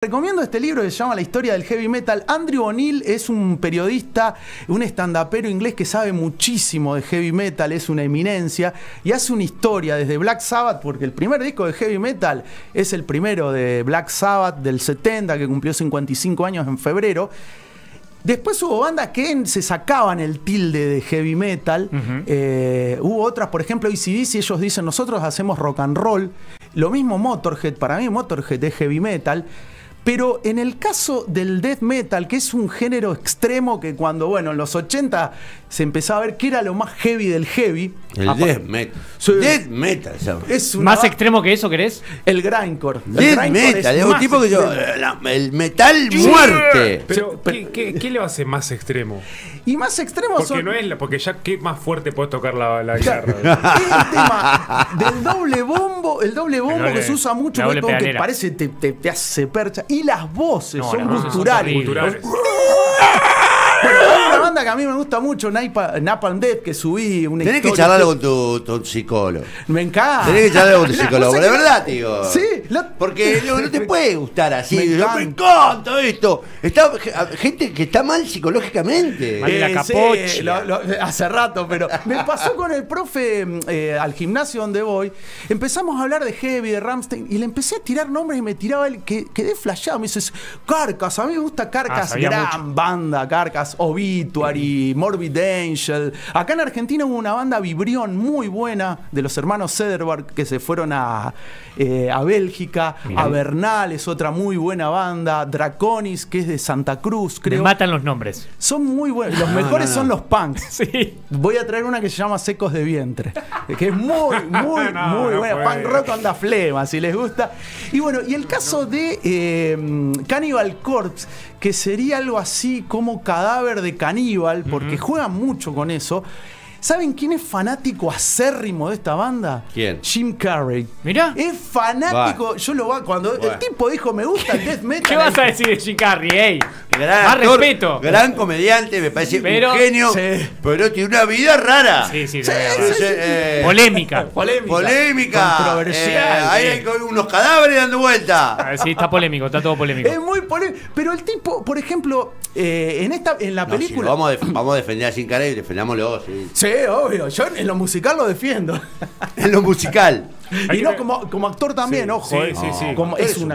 Recomiendo este libro que se llama La historia del heavy metal. Andrew O'Neill es un periodista, un estandapero inglés que sabe muchísimo de heavy metal, es una eminencia, y hace una historia desde Black Sabbath, porque el primer disco de heavy metal es el primero de Black Sabbath del 70, que cumplió 55 años en febrero. Después hubo bandas que se sacaban el tilde de heavy metal. Hubo otras, por ejemplo, AC/DC, ellos dicen, nosotros hacemos rock and roll. Lo mismo Motorhead, para mí Motorhead es heavy metal. Pero en el caso del death metal, que es un género extremo que cuando, bueno, en los 80 se empezaba a ver qué era lo más heavy del heavy. El death metal. Sí. Death metal, es ¿más extremo que eso querés? El grindcore. Death metal, es un tipo que yo. El metal muerte. Pero, ¿qué lo hace más extremo? Y más extremo porque son. No es porque ya qué más fuerte puedes tocar la guitarra. El tema del doble bombo, el doble bombo que se usa mucho, que parece te hace percha. Y las voces son guturales. Bueno, hay una banda que a mí me gusta mucho, Napalm Death, que subí una Tenés que charlarlo con tu psicólogo. Me encanta. Tenés que charlarlo con tu psicólogo, de verdad, tío. Sí. Porque no te puede gustar así. Me encanta esto. Está gente que está mal psicológicamente. La capoche. Sí, hace rato, pero me pasó con el profe al gimnasio donde voy. Empezamos a hablar de Heavy, de Rammstein, y le empecé a tirar nombres y me tiraba él, que quedé flasheado. Me dices, Carcass, a mí me gusta Carcass, gran banda, Carcass. Obituary, Morbid Angel. Acá en Argentina hubo una banda Vibrión muy buena de los hermanos Cederberg que se fueron a Bélgica. Mirá. Avernal es otra muy buena banda. Draconis, que es de Santa Cruz, creo. Me matan los nombres. Son muy buenos. Los mejores son los punks. Sí. Voy a traer una que se llama Secos de Vientre, que es muy buena. Punk rock onda flema, si les gusta. Y bueno, y el caso de Cannibal Corpse, que sería algo así como Cadáver de Caníbal, porque juegan mucho con eso. ¿Saben quién es fanático acérrimo de esta banda? ¿Quién? Jim Carrey. Mirá. Es fanático. Cuando el tipo dijo, me gusta el death metal. ¿Qué vas a decir de Jim Carrey, ey? Gran más actor, respeto. Gran comediante, me parece un genio. Sí. Pero tiene una vida rara. Sí. Polémica. Controversial. Hay unos cadáveres dando vuelta. Sí, está polémico, está todo polémico. Es muy polémico. Pero el tipo, por ejemplo, en la película. Si vamos a defender a Jim Carrey, defendámoslo. Sí, obvio. Yo en lo musical lo defiendo. En lo musical. Y no como actor también, ojo. Sí. Es un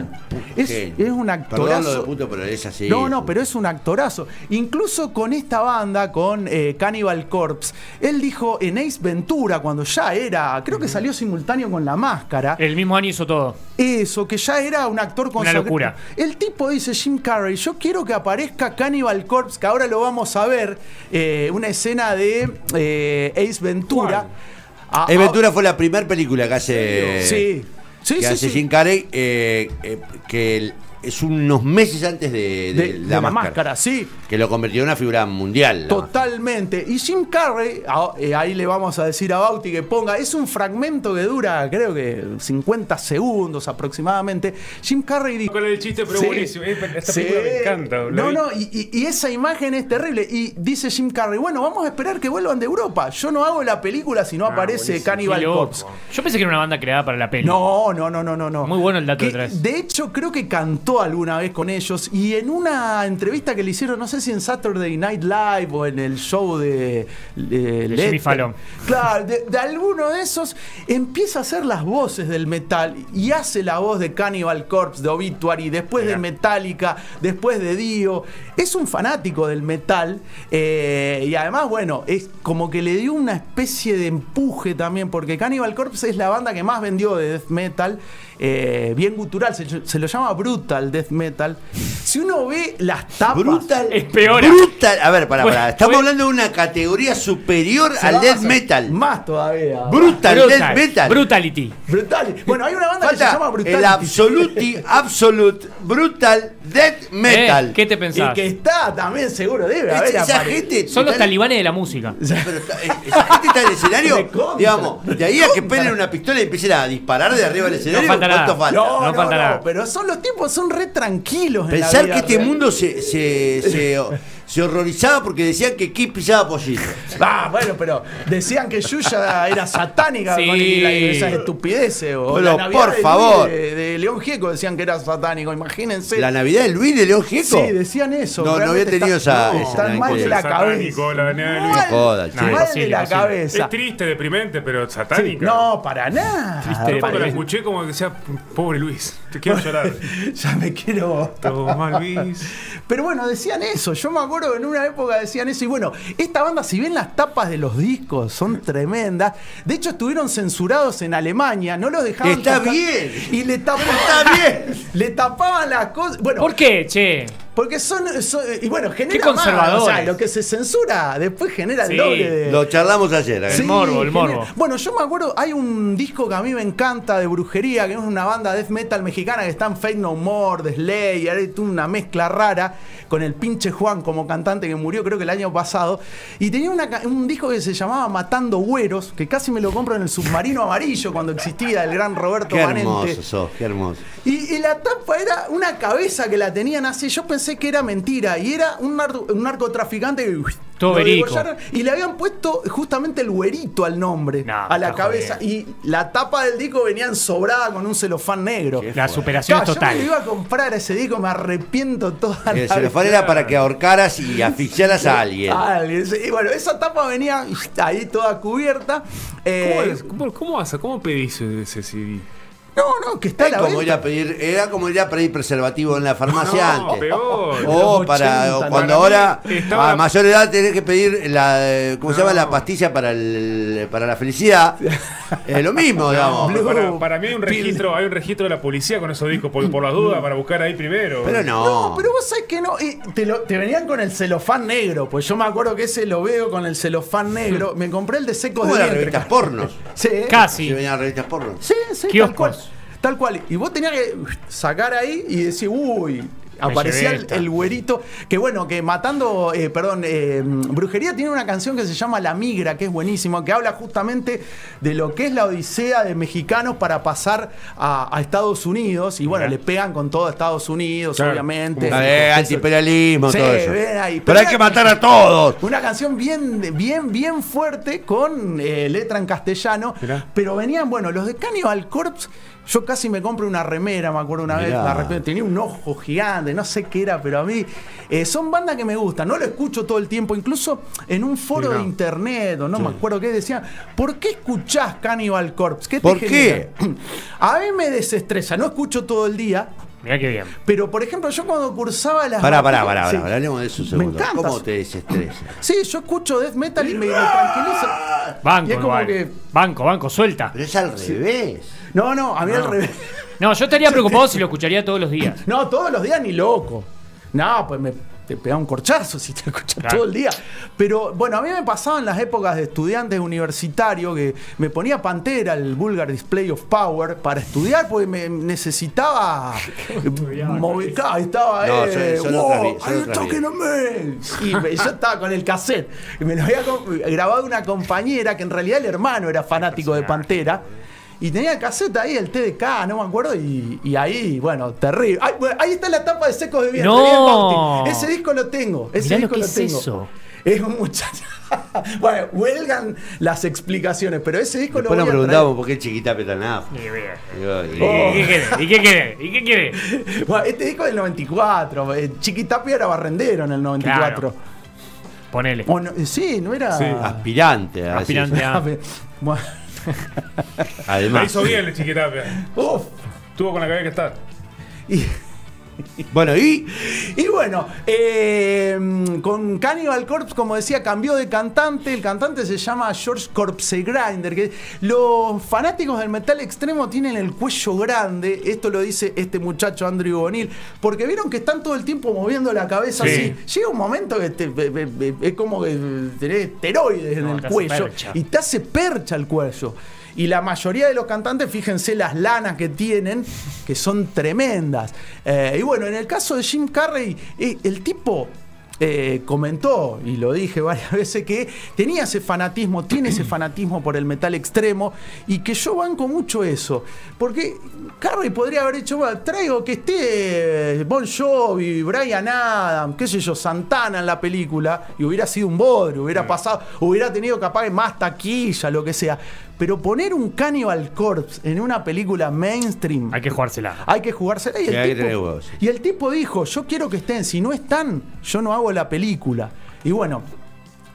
actorazo. Perdón lo de puto, pero es así. No, pero es un actorazo. Incluso con esta banda, con Cannibal Corpse, él dijo en Ace Ventura, cuando ya era, creo que salió simultáneo con La Máscara. El mismo año hizo todo. Eso, que ya era un actor con una locura. El tipo dice, Jim Carrey, yo quiero que aparezca Cannibal Corpse, que ahora lo vamos a ver, una escena de Ace Ventura. Ace Ventura fue la primera película que hace Jim Carrey, que es unos meses antes de La Máscara, sí. Que lo convirtió en una figura mundial. Totalmente. Y Jim Carrey, ahí le vamos a decir a Bauti que ponga, es un fragmento que dura, creo que 50 segundos aproximadamente. Jim Carrey dijo... Con el chiste, pero buenísimo. Esta película me encanta. Y esa imagen es terrible. Y dice Jim Carrey, bueno, vamos a esperar que vuelvan de Europa. Yo no hago la película si no aparece Cannibal Corpse. Yo pensé que era una banda creada para la peli. No. Muy bueno el dato detrás. De hecho, creo que cantó alguna vez con ellos, y en una entrevista que le hicieron, no sé si en Saturday Night Live o en el show de Jimmy Fallon, claro, de alguno de esos, empieza a hacer las voces del metal y hace la voz de Cannibal Corpse, de Obituary, después de Metallica, después de Dio. Es un fanático del metal, y además, bueno, es como que le dio una especie de empuje también, porque Cannibal Corpse es la banda que más vendió de death metal. Bien gutural, se lo llama brutal death metal. Si uno ve las tapas, brutal es peor. Brutal, a ver, pará. Estamos hablando de una categoría superior al death metal. Más todavía. Brutal death metal. Brutality. Bueno, hay una banda que se llama Brutality. El Absolute Brutal Death Metal. ¿Qué te pensás? Y que está también seguro debe haber. Esa gente son los talibanes de la música. Pero esa gente está en el escenario, digamos, de ahí a que pelen una pistola y empiecen a disparar de arriba del escenario. ¿Cuánto falta? No falta nada. Pero son los tipos, son re tranquilos. Pensar que este mundo se se horrorizaba porque decían que Kiss pisaba pollito. Bueno, pero decían que Yuya era satánica con esas estupideces. O pero, la Navidad por favor. De León Gieco decían que era satánico, imagínense. ¿La Navidad de Luis de León Gieco? Sí, decían eso. No había tenido están mal de la cabeza. La Navidad de Luis. Mal de la cabeza. Es triste, deprimente, pero satánica. Sí, no, para nada. Cuando la escuché como que decía, pobre Luis, te quiero llorar. Ya me quiero. Toma, Luis. Pero bueno, decían eso. Yo me acuerdo que en una época decían eso. Y bueno, esta banda, si bien las tapas de los discos son tremendas, de hecho estuvieron censurados en Alemania, no los dejaban. Está bien. Y le tapaban. Está bien. Le tapaban las cosas. Bueno, ¿por qué, che? Porque son y bueno, genera qué conservadores. O sea, lo que se censura después genera el doble de... Lo charlamos ayer. El morbo. Bueno, yo me acuerdo, hay un disco que a mí me encanta de Brujería, que es una banda death metal mexicana que está en Faith No More, The Slayer, hay una mezcla rara con el pinche Juan como cantante que murió creo que el año pasado, y tenía un disco que se llamaba Matando Güeros, que casi me lo compro en el Submarino Amarillo cuando existía el gran Roberto Manente. Qué hermoso. Y la tapa era una cabeza que la tenían así. Yo pensé que era mentira. Y era un narcotraficante que todo verico. Y le habían puesto justamente el güerito al nombre, a la cabeza. Y la tapa del disco venía ensobrada con un celofán negro. La superación es total. Yo me iba a comprar ese disco, me arrepiento toda la vida. El celofán era para que ahorcaras y asfixiaras a alguien. Y bueno, esa tapa venía ahí toda cubierta. ¿Cómo pedís ese CD? No, que está a la como venta. Era como ir a pedir preservativo en la farmacia antes. Peor. O cuando ahora a mayor edad tenés que pedir ¿cómo se llama? La pastilla para la felicidad. Es lo mismo, digamos. Para mí hay un registro de la policía con esos discos por las dudas para buscar ahí primero. Pero no. Pero vos sabés que no. Te venían con el celofán negro. Pues yo me acuerdo que ese lo veo con el celofán negro. Me compré el de Secos de las revistas pornos. Sí. Casi. Se venían revistas pornos. Sí, Kioscos. Tal cual. Y vos tenías que sacar ahí y decir, aparecía el güerito. Que bueno, que matando. Brujería tiene una canción que se llama La Migra, que es buenísimo, que habla justamente de lo que es la odisea de mexicanos para pasar a Estados Unidos. Y bueno, le pegan con todo a Estados Unidos, obviamente. Antiimperialismo, todo eso. Ahí. Pero hay que matar a todos. Una canción bien fuerte con letra en castellano. Mirá. Pero venían, los de Cannibal Corpse. Yo casi me compro una remera, me acuerdo una vez, tenía un ojo gigante, no sé qué era, pero a mí son bandas que me gustan, no lo escucho todo el tiempo, incluso en un foro de internet, o no me acuerdo qué decían, ¿por qué escuchás Cannibal Corpse? ¿Por qué? A mí me desestresa, no escucho todo el día. Mirá qué bien. Pero, por ejemplo, yo cuando cursaba las... Pará, hablemos de eso un segundo. Me encanta. ¿Cómo te desestresa? Sí, yo escucho death metal y me tranquiliza. Banco, y es como que... Banco, suelta. Pero es al revés. No, a mí al revés. No, yo estaría preocupado si lo escucharía todos los días. No, todos los días ni loco. No, pues te pega un corchazo si te escuchas todo el día. Pero bueno, a mí me pasaba en las épocas de estudiantes universitario que me ponía Pantera, el Vulgar Display of Power, para estudiar porque me necesitaba mover. Estaba y yo estaba con el cassette y me lo había grabado una compañera que en realidad el hermano era fanático de Pantera. Y tenía el cassette ahí, el TDK, no me acuerdo, y ahí, terrible. Ahí está la tapa de Secos de Vientre. No. Ese disco lo tengo. Ese disco lo tengo. Eso. Es un muchacho. Bueno, huelgan las explicaciones, pero ese disco después lo voy a traer. Nos preguntamos por qué Chiquitapia tan nada. ¿Y qué quiere? Bueno, este disco es del 94. Chiquitapia era barrendero en el 94. Claro. Ponele. Sí, no era... Sí. Aspirante. Bueno. Además. La hizo bien el Chiquitapia. Tuvo con la cabeza que está. Bueno, con Cannibal Corpse, como decía, cambió de cantante. El cantante se llama George Corpsegrinder. Que los fanáticos del metal extremo tienen el cuello grande. Esto lo dice este muchacho Andrew O'Neill, porque vieron que están todo el tiempo moviendo la cabeza así. Llega un momento que es como que tenés esteroides en el cuello y te hace percha el cuello. Y la mayoría de los cantantes, fíjense las lanas que tienen, que son tremendas. Y bueno, en el caso de Jim Carrey, el tipo comentó, y lo dije varias veces, que tenía ese fanatismo, tiene ese fanatismo por el metal extremo, y que yo banco mucho eso. Porque Carrey podría haber dicho, bueno, traigo que esté Bon Jovi, Bryan Adams, qué sé yo, Santana en la película, y hubiera sido un bodrio, hubiera pasado, hubiera tenido capaz más taquilla, lo que sea. Pero poner un Cannibal Corpse en una película mainstream, Hay que jugársela. hay que jugársela. Y el tipo dijo, yo quiero que estén, si no están, yo no hago la película. Y bueno,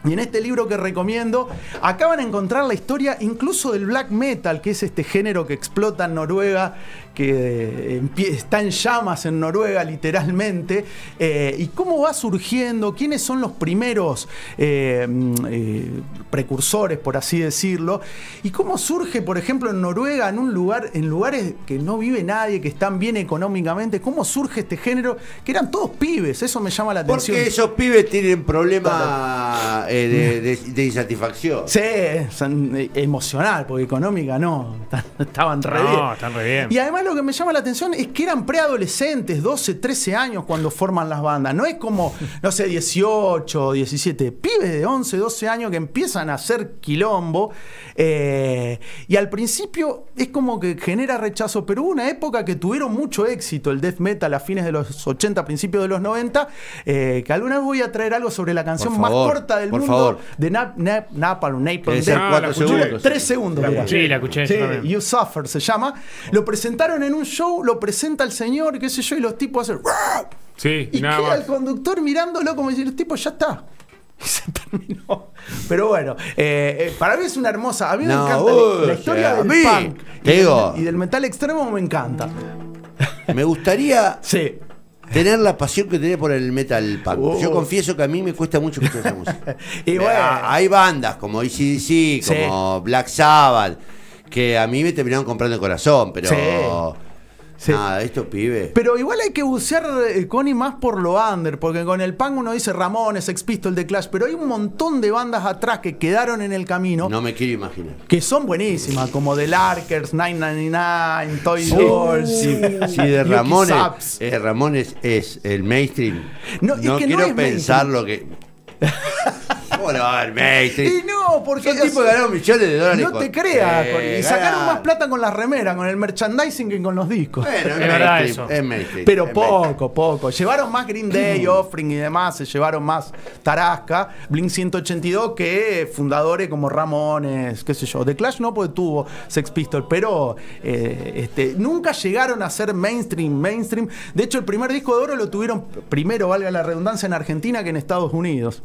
y en este libro que recomiendo, acá van a encontrar la historia incluso del black metal, que es este género que explota en Noruega, que está en llamas en Noruega literalmente, y cómo va surgiendo, quiénes son los primeros precursores, por así decirlo, y cómo surge, por ejemplo, en Noruega, en lugares que no vive nadie, que están bien económicamente, cómo surge este género, que eran todos pibes. Eso me llama la atención. Porque esos pibes tienen problemas de insatisfacción. Sí, emocional, porque económica no, estaban re bien. No, están re bien. Y además lo que me llama la atención es que eran preadolescentes, 12, 13 años cuando forman las bandas. No es como, no sé, 18, 17, pibes de 11, 12 años que empiezan a hacer quilombo. Y al principio es como que genera rechazo, pero hubo una época que tuvieron mucho éxito el death metal a fines de los 80, principios de los 90, que alguna vez voy a traer algo sobre la canción más corta del mundo de Napalm Death. 4 segundos. 3 segundos. Sí, la escuché. Sí, You Suffer se llama. Lo presentaron en un show, lo presenta el señor, qué sé yo, y los tipos hacen... Sí, y nada queda más. el conductor mirándolo como diciendo, el tipo ya está. Y se terminó. Pero bueno, para mí es una hermosa... A mí me encanta la historia del punk y del metal extremo, me encanta. Me gustaría... Sí. Tener la pasión que tenés por el metal punk. Yo confieso que a mí me cuesta mucho escuchar esa música. Y bueno. Hay bandas como AC/DC, como Black Sabbath, que a mí me terminaron comprando el corazón, pero... Sí. Nada, estos pibes. Pero igual hay que bucear, Connie, más por lo under, porque con el punk uno dice Ramones, Sex Pistols, The Clash, pero hay un montón de bandas atrás que quedaron en el camino. No me quiero imaginar. Que son buenísimas, como The Larkers, 999, Toy Dolls. Si de Ramones es el mainstream. No quiero pensar lo que... ¿Cómo no va a haber mainstream? Y no, porque... Son tipos que ganaron millones de dólares. No te creas, y sacaron más plata con las remeras, con el merchandising que con los discos. Bueno, es verdad eso. Es mainstream. Pero poco. Llevaron más Green Day, Offspring y demás, se llevaron más Tarasca, Blink 182 que fundadores como Ramones, qué sé yo. The Clash no, porque tuvo Sex Pistols, pero nunca llegaron a ser mainstream. De hecho, el primer disco de oro lo tuvieron primero, valga la redundancia, en Argentina que en Estados Unidos.